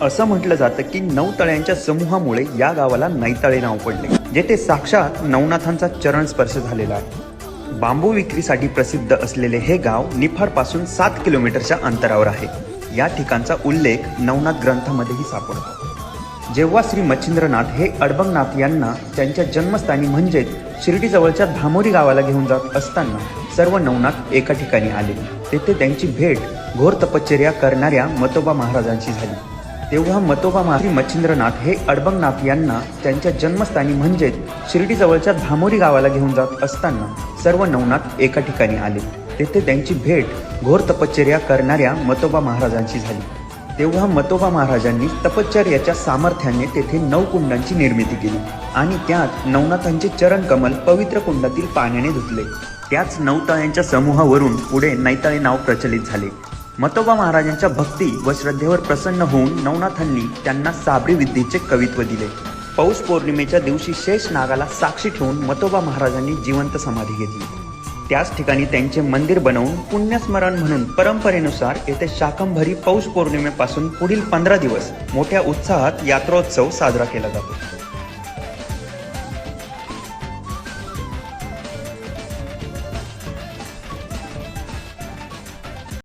असं म्हटलं जातं की 9 तळ्यांच्या समूहामुळे या गावाला नैताळे नाव पडले, जेथे साक्षात नवनाथांचा चरण स्पर्श झालेला आहे। बांबू विक्रीसाठी प्रसिद्ध असलेले हे गाव निफाडपासून 7 किलोमीटरच्या अंतरावर आहे। या ठिकाणचा उल्लेख नवनाथ ग्रंथामध्येही सापडतो। जेव्हा श्री मच्छिंद्रनाथ हे अडबंगनाथ यांना त्यांच्या जन्मस्थानी म्हणजेच शिर्डीजवळच्या धामोरी गावाला घेऊन जात असताना सर्व नवनाथ एका ठिकाणी आले। तेथे त्यांची भेट घोर तपश्चर्या करणाऱ्या मतोबा महाराजांची झाली। तेव्हा मतोबा श्री मच्छिंद्रनाथ हे अडबंगनाथ यांना त्यांच्या जन्मस्थानी म्हणजेच शिर्डीजवळच्या धामोरी गावाला घेऊन जात असताना सर्व नवनाथ एका ठिकाणी आले। तेथे त्यांची भेट घोर तपश्चर्या करणाऱ्या मतोबा महाराजांची झाली। तेव्हा मतोबा महाराजांनी तपश्चर्याच्या सामर्थ्याने तेथे 9 कुंडांची निर्मिती केली आणि त्यात नवनाथांचे चरण कमल पवित्र कुंडातील पाण्याने धुतले। त्याच 9 तळ्यांच्या समूहावरून पुढे नैताळे नाव प्रचलित झाले। मतोबा महाराजांच्या भक्ती व श्रद्धेवर प्रसन्न होऊन नवनाथांनी त्यांना साबरी विद्येचे कवित्व दिले। पौष पौर्णिमेच्या दिवशी शेष नागाला साक्षी ठेवून मतोबा महाराजांनी जिवंत समाधी घेतली। त्याच ठिकाणी त्यांचे मंदिर बनवून पुण्यस्मरण म्हणून परंपरेनुसार येथे शाकंभरी पौष पौर्णिमेपासून पुढील 15 दिवस मोठ्या उत्साहात यात्रोत्सव साजरा केला जातो।